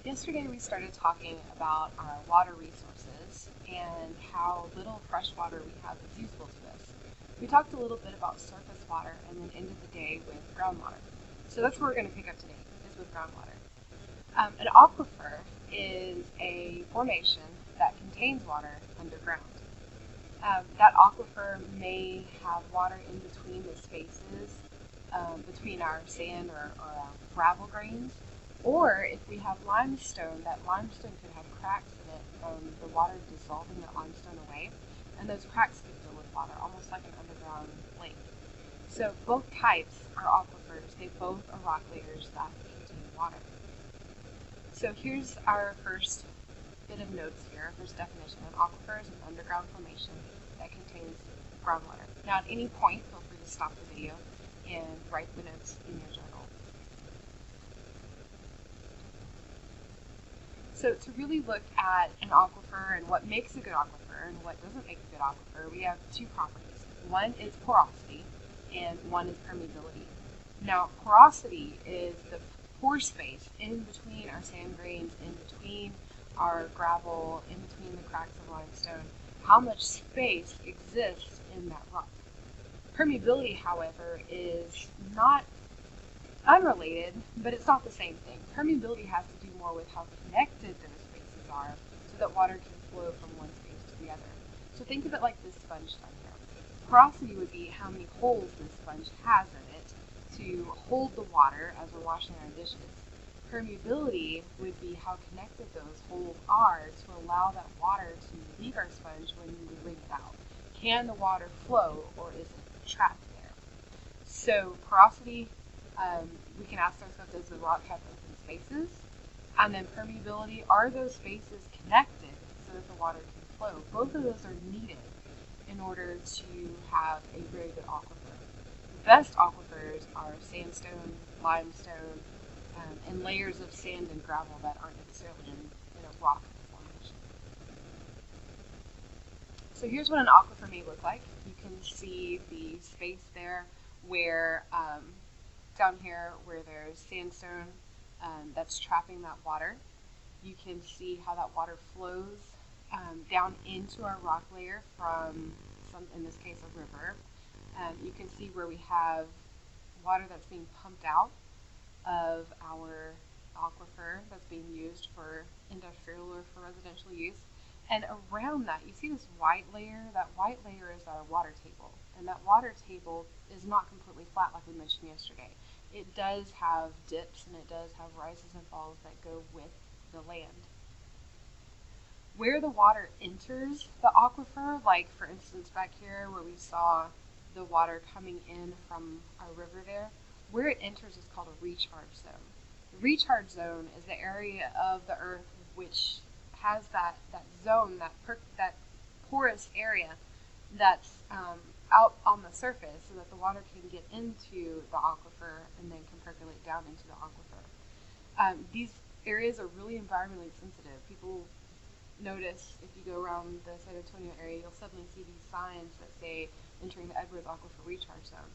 Yesterday we started talking about our water resources and how little fresh water we have that's useful to us. We talked a little bit about surface water and then ended the day with groundwater. So that's where we're going to pick up today, is with groundwater. An aquifer is a formation that contains water underground. That aquifer may have water in between the spaces between our sand or our gravel grains. Or if we have limestone, that limestone could have cracks in it from the water dissolving that limestone away, and those cracks could fill with water, almost like an underground lake. So both types are aquifers. They both are rock layers that contain water. So here's our first bit of notes here, first definition. An aquifer is an underground formation that contains groundwater. Now at any point, feel free to stop the video and write the notes in your journal. So to really look at an aquifer and what makes a good aquifer and what doesn't make a good aquifer, we have two properties. One is porosity and one is permeability. Now porosity is the pore space in between our sand grains, in between our gravel, in between the cracks of limestone, how much space exists in that rock. Permeability, however, is not unrelated, but it's not the same thing. Permeability has to do more with how connected those spaces are so that water can flow from one space to the other. So think of it like this sponge down here. Porosity would be how many holes this sponge has in it to hold the water as we're washing our dishes. Permeability would be how connected those holes are to allow that water to leave our sponge when we wring it out. Can the water flow or is it trapped there? So porosity, we can ask ourselves, does the rock have open spaces? And then permeability, are those spaces connected so that the water can flow? Both of those are needed in order to have a very good aquifer. The best aquifers are sandstone, limestone, and layers of sand and gravel that aren't necessarily in a rock formation. So here's what an aquifer may look like. You can see the space there where down here where there's sandstone that's trapping that water. You can see how that water flows down into our rock layer from in this case, a river. You can see where we have water that's being pumped out of our aquifer that's being used for industrial or for residential use. And around that, you see this white layer? That white layer is our water table. And that water table is not completely flat like we mentioned yesterday. It does have dips and it does have rises and falls that go with the land. Where the water enters the aquifer, like for instance back here where we saw the water coming in from our river there, where it enters is called a recharge zone. The recharge zone is the area of the earth which has that zone, that porous area that's out on the surface so that the water can get into the aquifer and then can percolate down into the aquifer. These areas are really environmentally sensitive. People notice if you go around the San Antonio area, you'll suddenly see these signs that say entering the Edwards Aquifer Recharge Zone.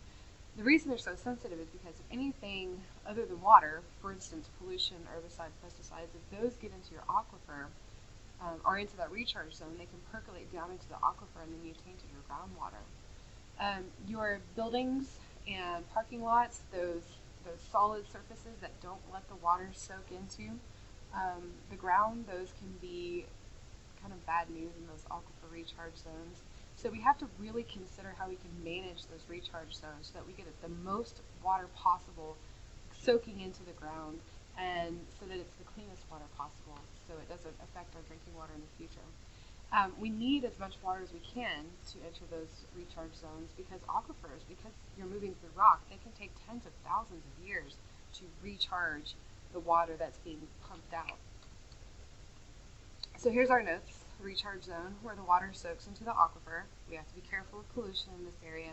The reason they're so sensitive is because if anything other than water, for instance pollution, herbicides, pesticides, if those get into your aquifer or into that recharge zone, they can percolate down into the aquifer and then mutate to your groundwater. Your buildings and parking lots, those solid surfaces that don't let the water soak into the ground, those can be kind of bad news in those aquifer recharge zones. So we have to really consider how we can manage those recharge zones so that we get the most water possible soaking into the ground and so that it's the cleanest water possible so it doesn't affect our drinking water in the future. We need as much water as we can to enter those recharge zones because aquifers, because you're moving through rock, they can take tens of thousands of years to recharge the water that's being pumped out. So here's our notes. Recharge zone, where the water soaks into the aquifer. We have to be careful of pollution in this area,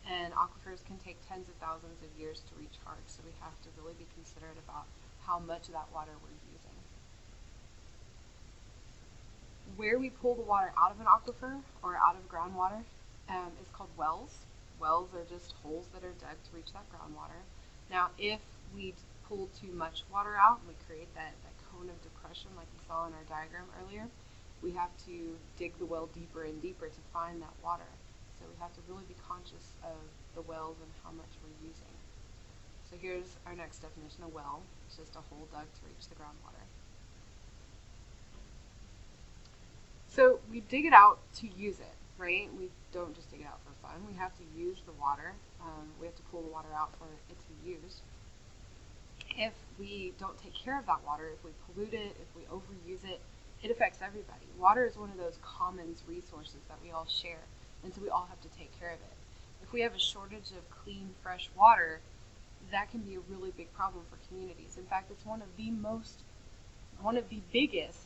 and aquifers can take tens of thousands of years to recharge, so we have to really be considerate about how much of that water we're using. Where we pull the water out of an aquifer or out of groundwater is called wells. Wells are just holes that are dug to reach that groundwater. Now, if we pull too much water out and we create that cone of depression like we saw in our diagram earlier, we have to dig the well deeper and deeper to find that water. So we have to really be conscious of the wells and how much we're using. So here's our next definition of well. It's just a hole dug to reach the groundwater. So we dig it out to use it, right? We don't just dig it out for fun. We have to use the water. We have to pull the water out for it to be used. If we don't take care of that water, if we pollute it, if we overuse it, it affects everybody. Water is one of those commons resources that we all share, and so we all have to take care of it. If we have a shortage of clean, fresh water, that can be a really big problem for communities. In fact, it's one of the biggest,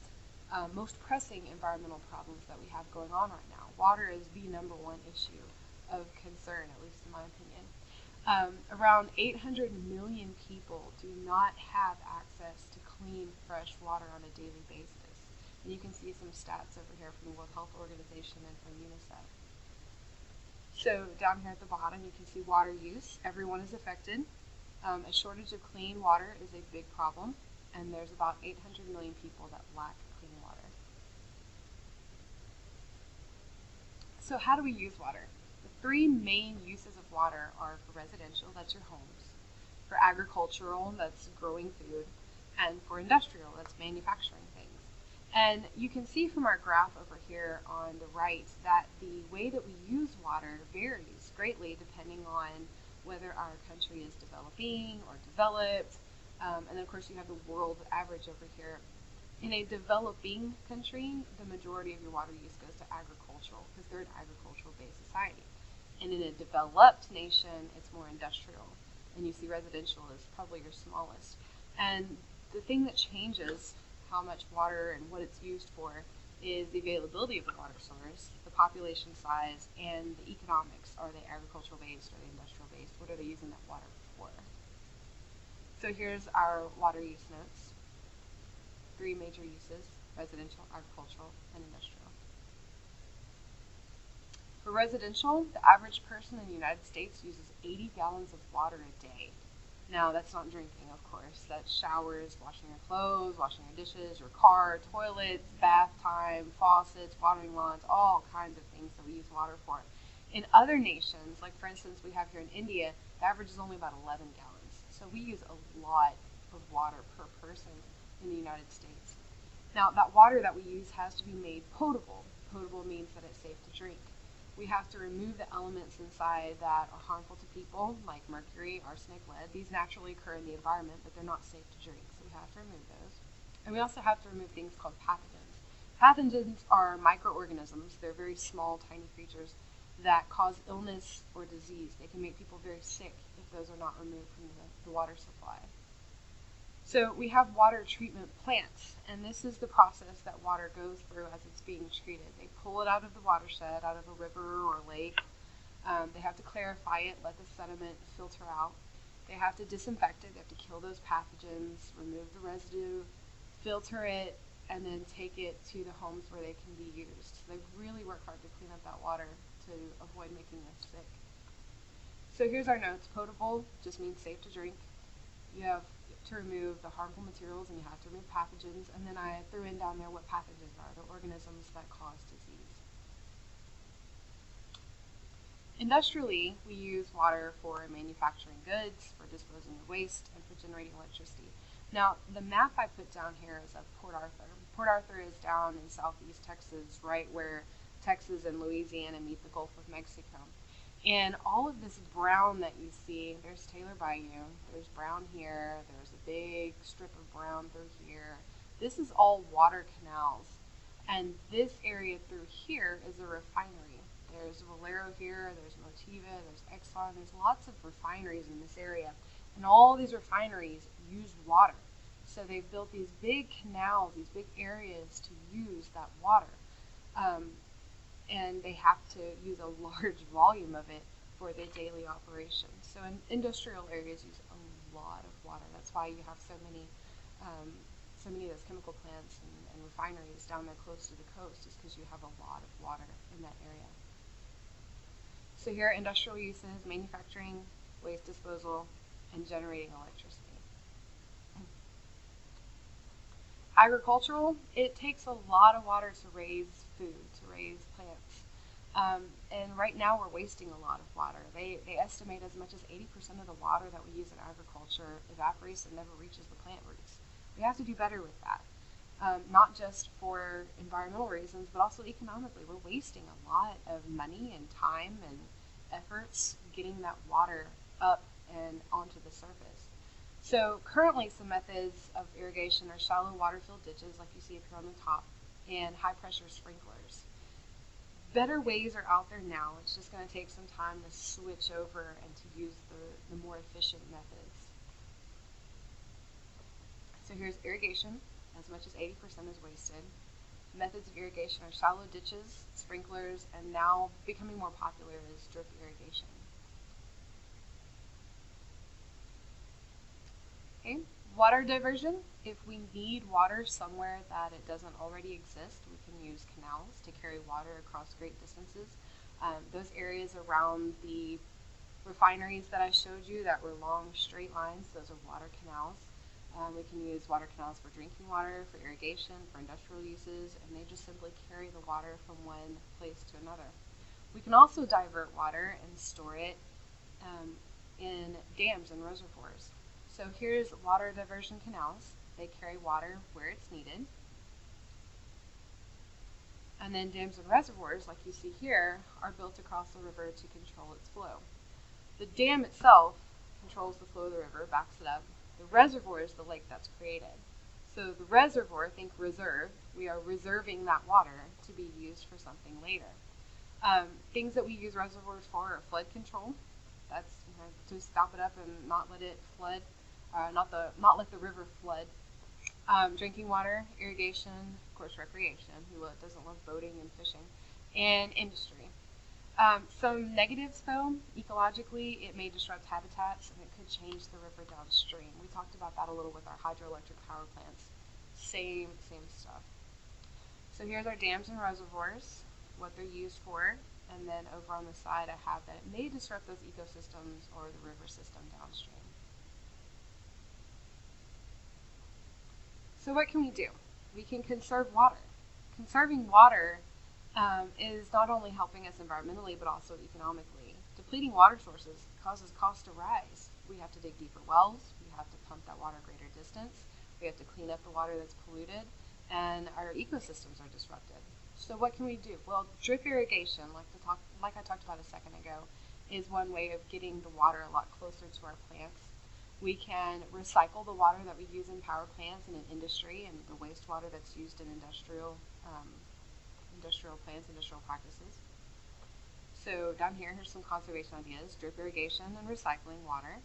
most pressing environmental problems that we have going on right now. Water is the number one issue of concern, at least in my opinion. Around 800 million people do not have access to clean, fresh water on a daily basis. And you can see some stats over here from the World Health Organization and from UNICEF. So down here at the bottom, you can see water use. Everyone is affected. A shortage of clean water is a big problem, and there's about 800 million people that lack clean water. So how do we use water? The three main uses of water are for residential, that's your homes, for agricultural, that's growing food, and for industrial, that's manufacturing things. And you can see from our graph over here on the right that the way that we use water varies greatly depending on whether our country is developing or developed. And then of course you have the world average over here. In a developing country, the majority of your water use goes to agricultural because they're an agricultural-based society. And in a developed nation, it's more industrial. And you see residential is probably your smallest. And the thing that changes how much water and what it's used for is the availability of the water source, the population size, and the economics. Are they agricultural-based? Are they industrial-based? What are they using that water for? So here's our water use notes. 3 major uses: residential, agricultural, and industrial. For residential, the average person in the United States uses 80 gallons of water a day. Now, that's not drinking, of course. That's showers, washing your clothes, washing your dishes, your car, toilets, bath time, faucets, watering lawns, all kinds of things that we use water for. In other nations, like for instance we have here in India, the average is only about 11 gallons. So we use a lot of water per person in the United States. Now, that water that we use has to be made potable. Potable means that it's safe to drink. We have to remove the elements inside that are harmful to people, like mercury, arsenic, lead. These naturally occur in the environment, but they're not safe to drink, so we have to remove those. And we also have to remove things called pathogens. Pathogens are microorganisms. They're very small, tiny creatures that cause illness or disease. They can make people very sick if those are not removed from the water supply. So we have water treatment plants, and this is the process that water goes through as it's being treated. They pull it out of the watershed, out of a river or lake. They have to clarify it, let the sediment filter out. They have to disinfect it. They have to kill those pathogens, remove the residue, filter it, and then take it to the homes where they can be used. So they really work hard to clean up that water to avoid making us sick. So here's our notes. Potable just means safe to drink. You have to remove the harmful materials, and you have to remove pathogens, and then I threw in down there what pathogens are, the organisms that cause disease. Industrially, we use water for manufacturing goods, for disposing of waste, and for generating electricity. Now, the map I put down here is of Port Arthur. Port Arthur is down in southeast Texas, right where Texas and Louisiana meet the Gulf of Mexico. And all of this brown that you see, there's Taylor Bayou, there's brown here, there's a big strip of brown through here. This is all water canals. And this area through here is a refinery. There's Valero here, there's Motiva, there's Exxon, there's lots of refineries in this area. And all these refineries use water. So they've built these big canals, these big areas to use that water. And they have to use a large volume of it for their daily operations. So industrial areas use a lot of water. That's why you have so many of those chemical plants and refineries down there close to the coast, is because you have a lot of water in that area. So here are industrial uses: manufacturing, waste disposal, and generating electricity. Agricultural, it takes a lot of water to raise food, to raise plants. And right now we're wasting a lot of water. They estimate as much as 80% of the water that we use in agriculture evaporates and never reaches the plant roots. We have to do better with that. Not just for environmental reasons, but also economically. We're wasting a lot of money and time and efforts getting that water up and onto the surface. So currently some methods of irrigation are shallow water-filled ditches, like you see up here on the top, and high-pressure sprinklers. Better ways are out there now. It's just going to take some time to switch over and to use the more efficient methods. So here's irrigation. As much as 80% is wasted. Methods of irrigation are shallow ditches, sprinklers, and now becoming more popular is drip irrigation. Okay, water diversion. If we need water somewhere that it doesn't already exist, we can use canals to carry water across great distances. Those areas around the refineries that I showed you that were long straight lines, those are water canals. We can use water canals for drinking water, for irrigation, for industrial uses, and they just simply carry the water from one place to another. We can also divert water and store it in dams and reservoirs. So here's water diversion canals. They carry water where it's needed. And then dams and reservoirs, like you see here, are built across the river to control its flow. The dam itself controls the flow of the river, backs it up. The reservoir is the lake that's created. So the reservoir, think reserve, we are reserving that water to be used for something later. Things that we use reservoirs for are flood control. That's to stop it up and not let it flood, not let the river flood. Drinking water, irrigation, of course recreation, who doesn't love boating and fishing, and industry. Some negatives though, ecologically, it may disrupt habitats and it could change the river downstream. We talked about that a little with our hydroelectric power plants. Same stuff. So here's our dams and reservoirs, what they're used for, and then over on the side I have that it may disrupt those ecosystems or the river system downstream. So what can we do? We can conserve water. Conserving water is not only helping us environmentally but also economically. Depleting water sources causes costs to rise. We have to dig deeper wells, we have to pump that water a greater distance, we have to clean up the water that's polluted, and our ecosystems are disrupted. So what can we do? Well, drip irrigation, like I talked about a second ago, is one way of getting the water a lot closer to our plants. We can recycle the water that we use in power plants and in industry and the wastewater that's used in industrial plants, industrial practices. So down here's some conservation ideas: drip irrigation and recycling water.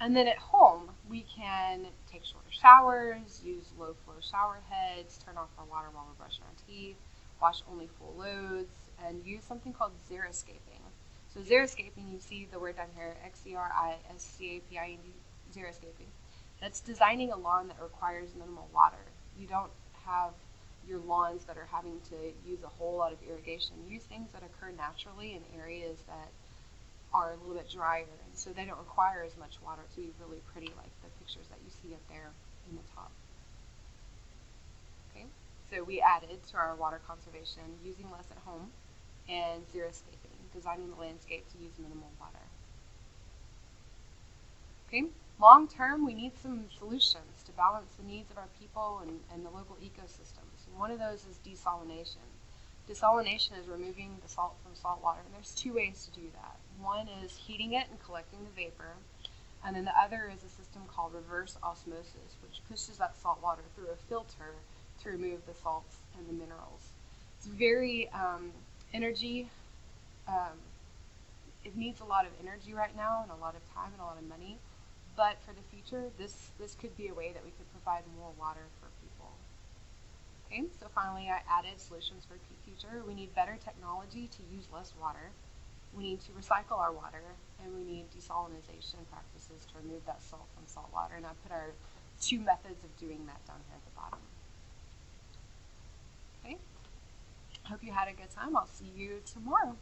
And then at home, we can take shorter showers, use low flow shower heads, turn off our water while we're brushing our teeth, wash only full loads, and use something called xeriscaping. So xeriscaping, you see the word down here, Xeriscaping, xeriscaping. That's designing a lawn that requires minimal water. You don't have your lawns that are having to use a whole lot of irrigation. Use things that occur naturally in areas that are a little bit drier, and so they don't require as much water to be really pretty, like the pictures that you see up there in the top. Okay, so we added to our water conservation using less at home and xeriscaping, designing the landscape to use minimal water. Okay, long term, we need some solutions to balance the needs of our people and the local ecosystems. And one of those is desalination. Desalination is removing the salt from salt water, and there's two ways to do that. One is heating it and collecting the vapor, and then the other is a system called reverse osmosis, which pushes that salt water through a filter to remove the salts and the minerals. It's very energy. It needs a lot of energy right now and a lot of time and a lot of money, but for the future, this could be a way that we could provide more water for people. Okay, so finally I added solutions for the future. We need better technology to use less water. We need to recycle our water, and we need desalination practices to remove that salt from salt water. And I put our two methods of doing that down here at the bottom. Okay, hope you had a good time. I'll see you tomorrow.